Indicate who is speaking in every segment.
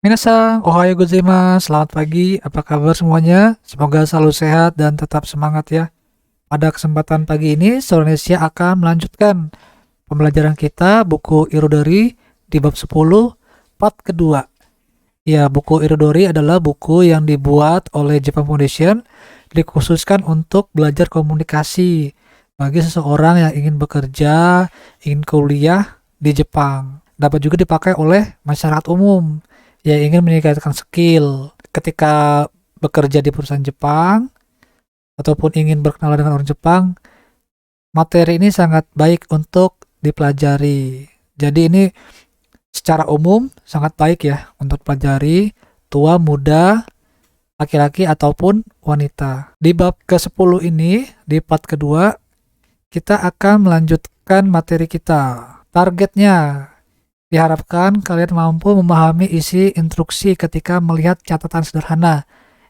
Speaker 1: Minasan, ohayo gozaimasu, selamat pagi, apa kabar semuanya? Semoga selalu sehat dan tetap semangat ya. Pada kesempatan pagi ini, Seluruh Indonesia akan melanjutkan pembelajaran kita buku Irodori di bab 10, part kedua. Ya, buku Irodori adalah buku yang dibuat oleh Japan Foundation, dikhususkan untuk belajar komunikasi bagi seseorang yang ingin bekerja, ingin kuliah di Jepang. Dapat juga dipakai oleh masyarakat umum yang ingin meningkatkan skill ketika bekerja di perusahaan Jepang ataupun ingin berkenalan dengan orang Jepang. Materi ini sangat baik untuk dipelajari. Jadi ini secara umum sangat baik ya untuk pelajari tua, muda, laki-laki ataupun wanita. Di bab ke-10 ini, di part kedua, kita akan melanjutkan materi kita. Targetnya, diharapkan kalian mampu memahami isi instruksi ketika melihat catatan sederhana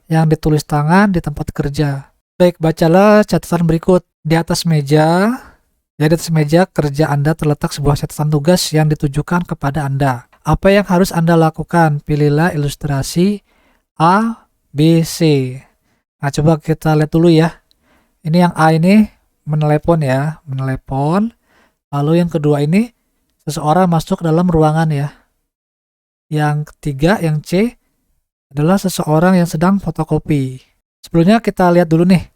Speaker 1: yang ditulis tangan di tempat kerja. Baik, bacalah catatan berikut. Di atas meja, di atas meja kerja Anda terletak sebuah catatan tugas yang ditujukan kepada Anda. Apa yang harus Anda lakukan? Pilihlah ilustrasi A, B, C. Nah, coba kita lihat dulu ya. Ini yang A ini menelepon ya, menelepon. Lalu yang kedua ini seseorang masuk dalam ruangan ya. Yang ketiga, yang C adalah seseorang yang sedang fotokopi. Sebelumnya kita lihat dulu nih.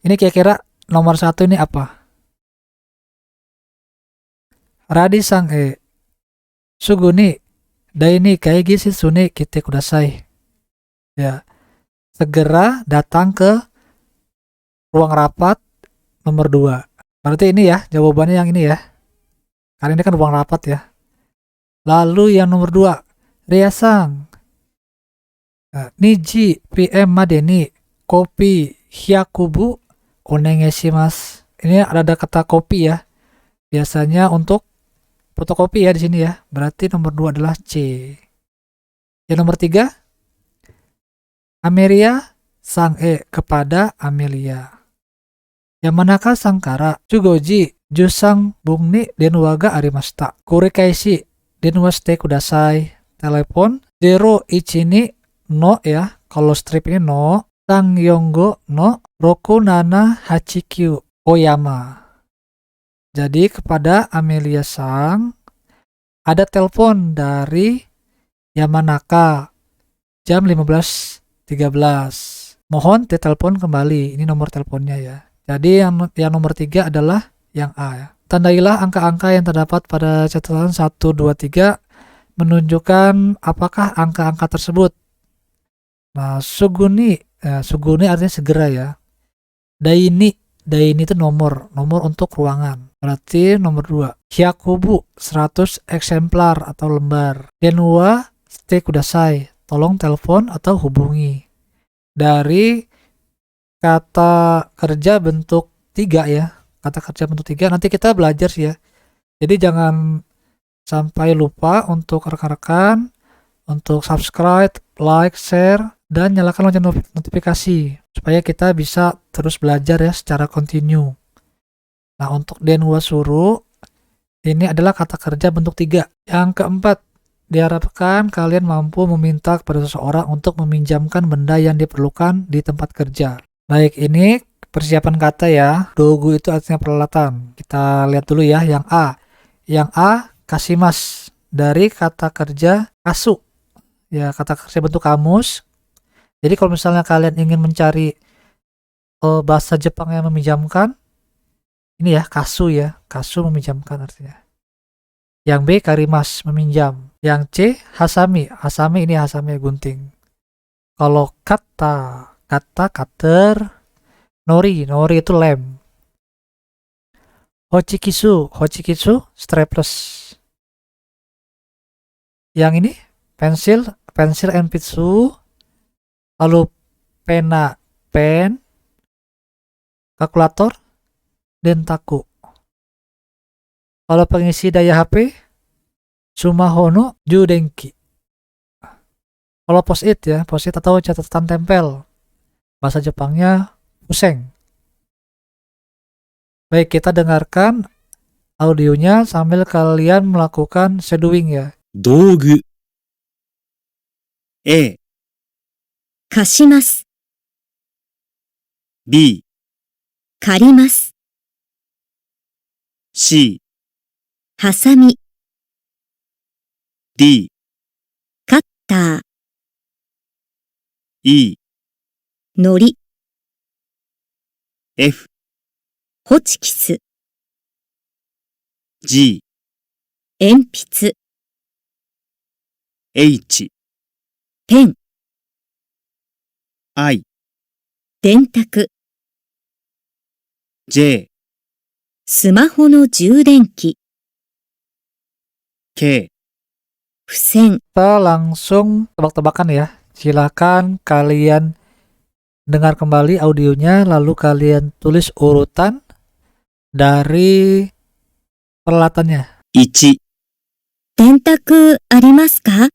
Speaker 1: Ini kira-kira nomor 1 ini apa? Radi sang sugu ni dai ni kaigi shitsu ni kite kudasai. Ya, segera datang ke ruang rapat nomor 2. Berarti ini ya, jawabannya yang ini ya. Karena ini kan ruang rapat ya. Lalu yang nomor 2, Ria-sang. Niji PM made ni kopi hyakubu onegaishimasu. Ini ada kata kopi ya. Biasanya untuk fotokopi ya di sini ya. Berarti nomor 2 adalah C. Yang nomor 3, Amelia sang kepada Amelia. Yamanaka Sangkara Chugoji Jusang Bungni Denwaga Arimashita. Kurikaisi Denwa shite kudasai. Telepon 01 no ya. Kalau strip ini no. Sang Yonggo no Roku Nana Hachikyu Oyama. Jadi kepada Amelia Sang ada telepon dari Yamanaka jam 15.13. Mohon ditelepon kembali. Ini nomor teleponnya ya. Jadi yang nomor 3 adalah yang A ya. Tandailah angka-angka yang terdapat pada catatan 1, 2, 3 menunjukkan apakah angka-angka tersebut. Nah, suguni artinya segera ya. Daini itu nomor untuk ruangan. Berarti nomor 2. Hyakubu 100 eksemplar atau lembar. Denwa shite kudasai. Tolong telepon atau hubungi. Dari kata kerja bentuk 3 ya. Kata kerja bentuk 3 nanti kita belajar sih ya. Jadi jangan sampai lupa untuk rekan-rekan untuk subscribe, like, share, dan nyalakan lonceng notifikasi supaya kita bisa terus belajar ya secara kontinu. Nah, untuk denwa suru ini adalah kata kerja bentuk 3. Yang keempat, diharapkan kalian mampu meminta kepada seseorang untuk meminjamkan benda yang diperlukan di tempat kerja. Baik, ini persiapan kata ya. Dogu itu artinya peralatan. Kita lihat dulu ya yang A. Yang A, kasimas. Dari kata kerja kasu. Ya, kata kerja bentuk kamus. Jadi kalau misalnya kalian ingin mencari bahasa Jepang yang meminjamkan, ini ya, kasu ya. Kasu meminjamkan artinya. Yang B, karimas, meminjam. Yang C, hasami. Hasami ini hasami gunting. Kalau kata cutter, nori itu lem. Hochikitsu strapless. Yang ini pensil enpitsu. Lalu pena pen, kalkulator, dentaku. Kalau pengisi daya HP, sumaho no judenki. Kalau post-it ya, post-it atau catatan tempel. Bahasa Jepangnya puseng. Baik, kita dengarkan audionya sambil kalian melakukan shadowing ya.
Speaker 2: 道具 A、
Speaker 3: 貸します。
Speaker 2: B、
Speaker 3: 借ります。
Speaker 2: C、
Speaker 3: ハサミ、
Speaker 2: D、
Speaker 3: カッター、
Speaker 2: E、
Speaker 3: のり、
Speaker 2: F、
Speaker 3: ホチキス、
Speaker 2: G、
Speaker 3: 鉛筆、
Speaker 2: H、
Speaker 3: ペン、
Speaker 2: I、
Speaker 3: 電卓、
Speaker 2: J、
Speaker 3: スマホの充電器、
Speaker 2: K。
Speaker 3: 付箋。
Speaker 1: Kita langsung tebak-tebakan ya. Silakan kalian dengar kembali audionya, lalu kalian tulis urutan dari peralatannya.
Speaker 2: 1、
Speaker 3: 電卓ありますか？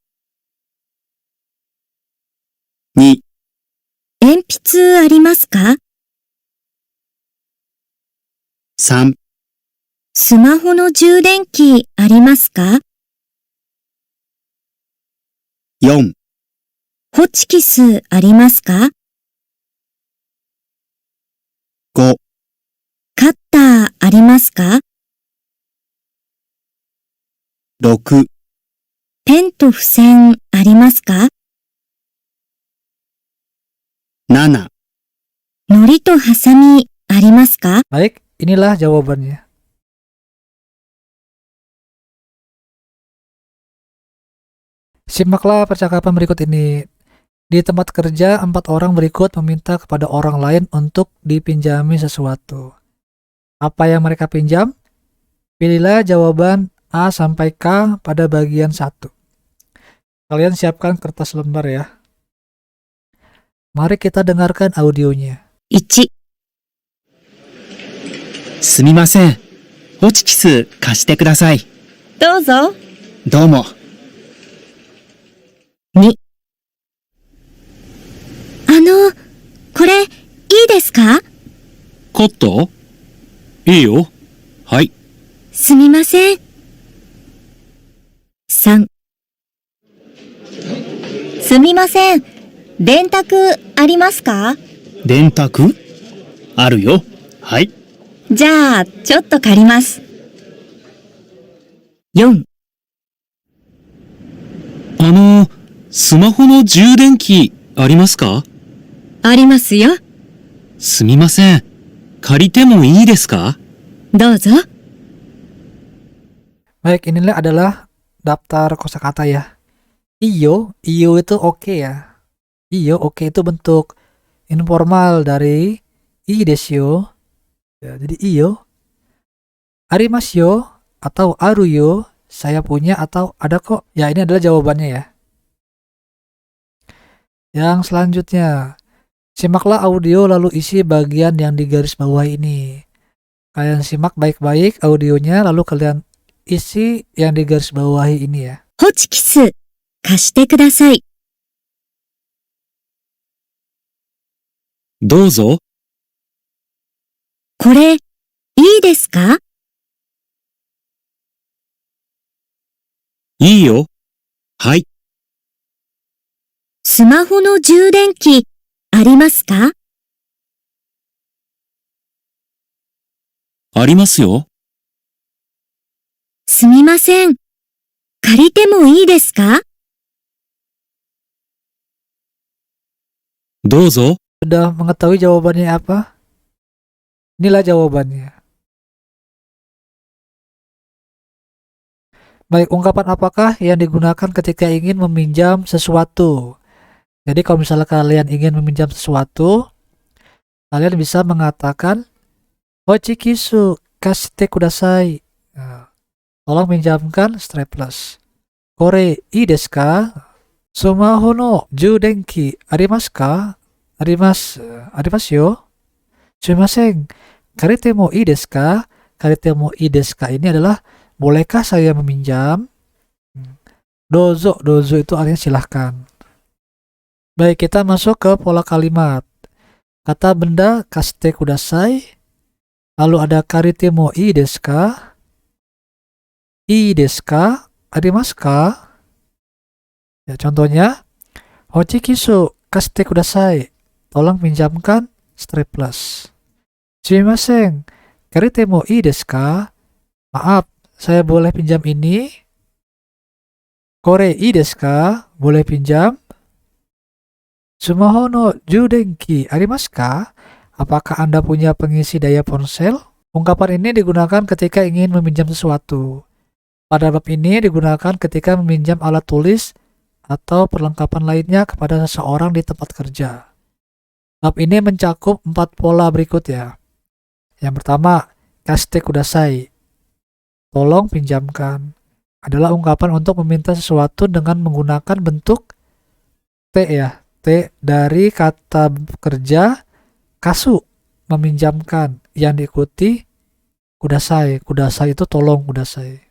Speaker 2: 2、
Speaker 3: 鉛筆ありますか？
Speaker 2: 3、
Speaker 3: スマホの充電器ありますか？
Speaker 2: 4、
Speaker 3: ホチキスありますか？
Speaker 2: 5、
Speaker 3: カッターありますか？
Speaker 2: 6、
Speaker 3: ペンと付箋ありますか？
Speaker 2: 7、
Speaker 3: のりとハサミありますか？
Speaker 1: Baik, inilah jawabannya. Simaklah percakapan berikut ini. Di tempat kerja, 4 orang berikut meminta kepada orang lain untuk dipinjami sesuatu. Apa yang mereka pinjam? Pilihlah jawaban A sampai K pada bagian 1. Kalian siapkan kertas lembar ya. Mari kita dengarkan audionya.
Speaker 3: 1、
Speaker 2: すみません。ホチキス貸してください。
Speaker 3: どうぞ。
Speaker 2: どうも。
Speaker 3: 2、これ、いいですか？
Speaker 2: カッター？いいよ。はい。
Speaker 3: すみません。3、すみません。電卓ありますか？
Speaker 2: 電卓？あるよ。はい。
Speaker 3: じゃあ、ちょっと借ります。4、
Speaker 2: スマホの充電器ありますか？
Speaker 3: ありますよ。
Speaker 2: すみません。借りてもいいですか？
Speaker 3: どうぞ。
Speaker 1: Baik, inilah adalah daftar kosakata ya. Iyo itu oke ya. Iyo oke itu bentuk informal dari i desu. Ya, jadi iyo. Arimasu atau aruyo, saya punya atau ada kok. Ya, ini adalah jawabannya ya. Yang selanjutnya, simaklah audio lalu isi bagian yang digaris bawah ini. Kalian simak baik-baik audionya lalu kalian isi yang digaris bawahi ini ya.
Speaker 3: ホチキス、貸してください。
Speaker 2: どうぞ。
Speaker 3: これ、いいですか？
Speaker 2: いいよ。はい。
Speaker 3: スマホの充電器、ありますか？
Speaker 2: ありますよ。
Speaker 3: すみません。借りてもいいですか？
Speaker 2: どうぞ。
Speaker 1: Sudah mengetahui jawabannya apa? Inilah jawabannya. Baik, ungkapan apakah yang digunakan ketika ingin meminjam sesuatu? Jadi kalau misalnya kalian ingin meminjam sesuatu, kalian bisa mengatakan Hochikisu kashite kudasai. Nah, tolong pinjamkan strapless. Kore ii desu ka? Sumaho no judenki arimasu ka? Arimasu yo. Sumimasen. Karite mo ii desu ka? Karite mo ii desu ka ini adalah bolehkah saya meminjam? Dozo itu artinya silahkan. Baik, kita masuk ke pola kalimat. Kata benda kashite kudasai. Lalu ada karite mo ii desu ka? Ii desu ka? Arimasu ka? Ya, contohnya, Hochikisu kasite kudasai. Tolong pinjamkan strapless. Sumimasen, karite mo ii desu ka? Maaf, saya boleh pinjam ini? Kore ii desu ka? Boleh pinjam? Sumaho no judenki arimasu ka? Apakah Anda punya pengisi daya ponsel? Ungkapan ini digunakan ketika ingin meminjam sesuatu. Pada bab ini digunakan ketika meminjam alat tulis atau perlengkapan lainnya kepada seseorang di tempat kerja. Bab ini mencakup 4 pola berikut ya. Yang pertama, kasite kudasai. Tolong pinjamkan. Adalah ungkapan untuk meminta sesuatu dengan menggunakan bentuk T ya. T dari kata kerja kasu, meminjamkan, yang diikuti kudasai. Kudasai itu tolong kudasai.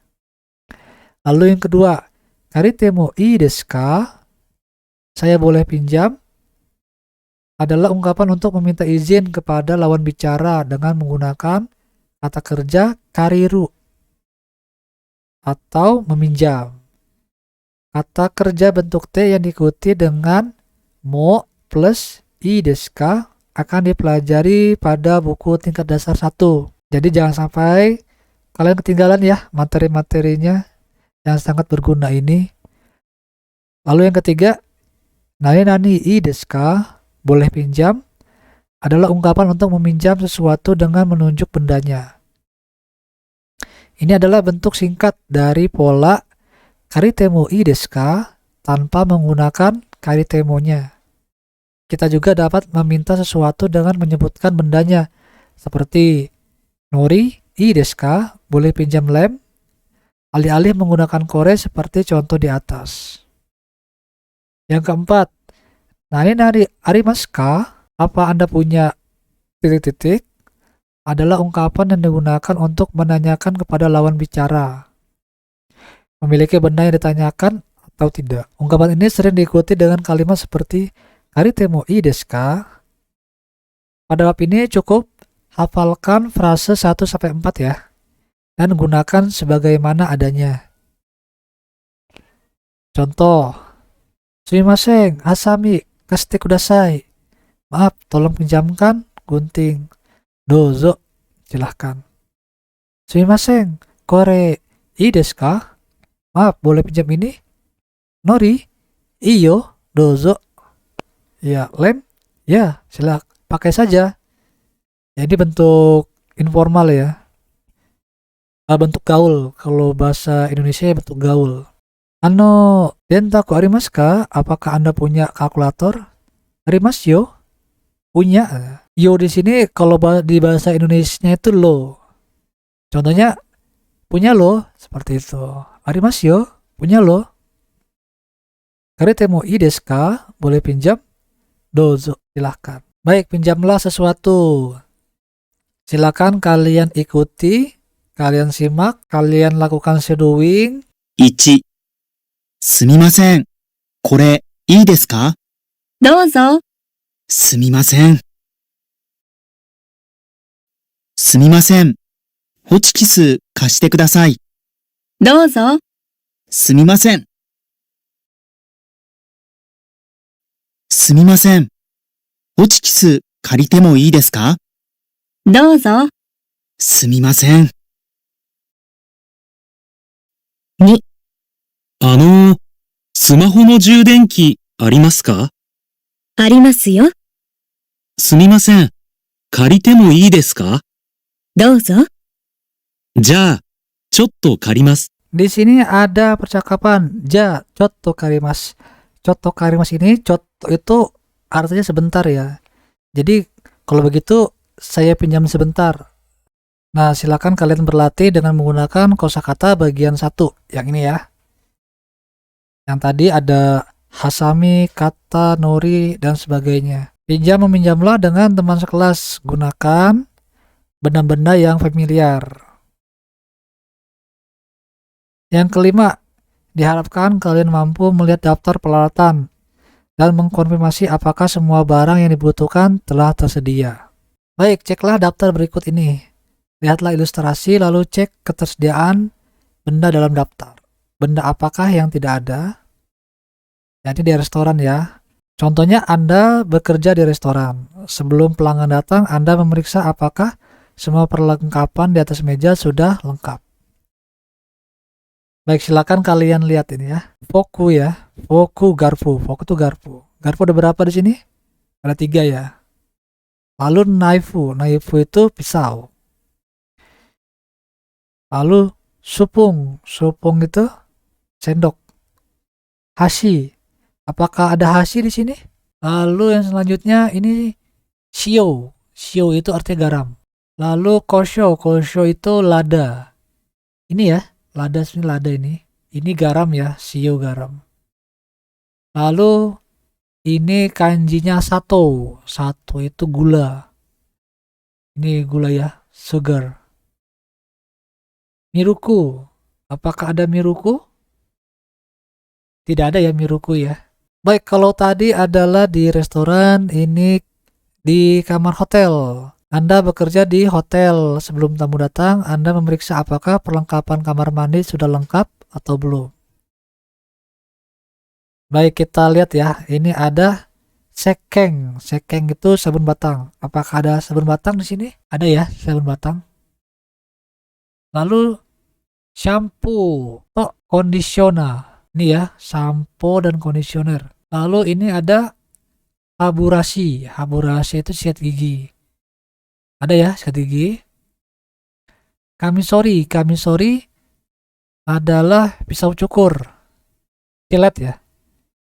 Speaker 1: Lalu yang kedua, karite mo ii desu ka? Saya boleh pinjam? Adalah ungkapan untuk meminta izin kepada lawan bicara dengan menggunakan kata kerja kariru atau meminjam. Kata kerja bentuk T yang diikuti dengan mo plus ii desu ka akan dipelajari pada buku tingkat dasar 1. Jadi jangan sampai kalian ketinggalan ya materi-materinya yang sangat berguna ini. Lalu yang ketiga, nani ii desu ka? Boleh pinjam? Adalah ungkapan untuk meminjam sesuatu dengan menunjuk bendanya. Ini adalah bentuk singkat dari pola karite mo ii desu ka tanpa menggunakan karite mo-nya. Kita juga dapat meminta sesuatu dengan menyebutkan bendanya, seperti nori ii desu ka? Boleh pinjam lem? Alih-alih menggunakan kore seperti contoh di atas. Yang keempat, nani arimasu ka? Apa Anda punya titik-titik? Adalah ungkapan yang digunakan untuk menanyakan kepada lawan bicara. Memiliki benda yang ditanyakan atau tidak. Ungkapan ini sering diikuti dengan kalimat seperti karite mo ii desu ka? Pada bab ini cukup hafalkan frase 1-4 ya. Dan gunakan sebagaimana adanya. Contoh, sumimasen, hasami kasite kudasai. Maaf, tolong pinjamkan gunting. Dozo, silahkan. Sumimasen, kore ii desu ka? Maaf, boleh pinjam ini? Nori? Iyo, dozo. Ya, lem? Ya, silakan. Pakai saja. Jadi bentuk informal ya. Bentuk gaul. Kalau bahasa Indonesia bentuk gaul. Dentaku arimasu ka? Apakah Anda punya kalkulator? Arimasu yo? Punya. Yo di sini kalau di bahasa Indonesia itu lo. Contohnya punya lo, seperti itu. Arimasu yo? Punya lo. Karite mo ii desu ka? Boleh pinjam? Dozo, silahkan. Baik, pinjamlah sesuatu. Silakan kalian ikuti, kalian simak, kalian lakukan shadowing.
Speaker 2: 1、すみません。これ、いいですか？
Speaker 3: どうぞ。
Speaker 2: すみません。すみません。ホチキス貸してください。
Speaker 3: どうぞ。
Speaker 2: すみません。すみません。ホチキス借りてもいいですか？
Speaker 3: どうぞ。
Speaker 2: すみません。
Speaker 3: 2、
Speaker 2: スマホの充電器ありますか？
Speaker 3: ありますよ。
Speaker 2: すみません。借りてもいいですか？
Speaker 3: どうぞ。
Speaker 2: じゃあ、ちょっと借ります。
Speaker 1: Di sini ada percakapan chotto karimasu. Chotto karimasu ini chotto itu artinya sebentar ya. Jadi kalau begitu saya pinjam sebentar. Nah, silakan kalian berlatih dengan menggunakan kosakata bagian 1 yang ini ya. Yang tadi ada hasami, kata, nori, dan sebagainya. Pinjam meminjamlah dengan teman sekelas. Gunakan benda-benda yang familiar. Yang kelima, diharapkan kalian mampu melihat daftar peralatan dan mengkonfirmasi apakah semua barang yang dibutuhkan telah tersedia. Baik, ceklah daftar berikut ini. Lihatlah ilustrasi lalu cek ketersediaan benda dalam daftar. Benda apakah yang tidak ada? Jadi di restoran ya. Contohnya Anda bekerja di restoran. Sebelum pelanggan datang, Anda memeriksa apakah semua perlengkapan di atas meja sudah lengkap. Baik, silakan kalian lihat ini ya. Foku ya. Foku, garpu. Foku itu garpu. Garpu ada berapa di sini? Ada 3 ya. Lalu naifu. Naifu itu pisau. Lalu supung. Supung itu sendok. Hashi. Apakah ada hashi di sini? Lalu yang selanjutnya ini shio. Shio itu artinya garam. Lalu kosho. Kosho itu lada. Ini ya. Lada sini, lada ini. Ini garam ya. Shio garam. Lalu ini kanjinya sato. Sato itu gula. Ini gula ya. Sugar. Miruku. Apakah ada miruku? Tidak ada ya miruku ya. Baik, kalau tadi adalah di restoran, ini di kamar hotel. Anda bekerja di hotel. Sebelum tamu datang, Anda memeriksa apakah perlengkapan kamar mandi sudah lengkap atau belum. Baik, kita lihat ya. Ini ada sekeng. Sekeng itu sabun batang. Apakah ada sabun batang di sini? Ada ya, sabun batang. Lalu shampoo atau conditioner. Ini ya, sampo dan conditioner. Lalu ini ada haburasi. Haburasi itu sikat gigi. Ada ya, sikat gigi. Kamisori. Kamisori adalah pisau cukur. Silet ya.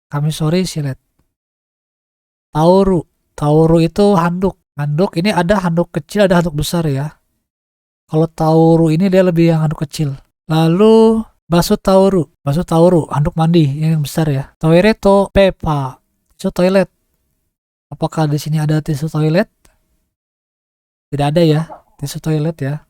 Speaker 1: Kamisori silet. Tauru. Tauru itu handuk. Handuk ini ada handuk kecil, ada handuk besar ya. Kalau tauru ini dia lebih yang handuk kecil. Lalu basu tauru. Basu tauru, handuk mandi yang besar ya. Toireto pepa. Tisu toilet. Apakah di sini ada tisu toilet? Tidak ada ya, tisu toilet ya.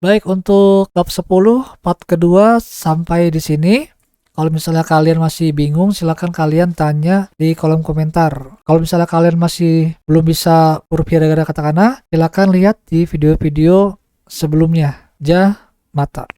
Speaker 1: Baik, untuk bab 10 part kedua sampai di sini. Kalau misalnya kalian masih bingung, silakan kalian tanya di kolom komentar. Kalau misalnya kalian masih belum bisa huruf hiragana katakana, silakan lihat di video-video sebelumnya. Ja, mata.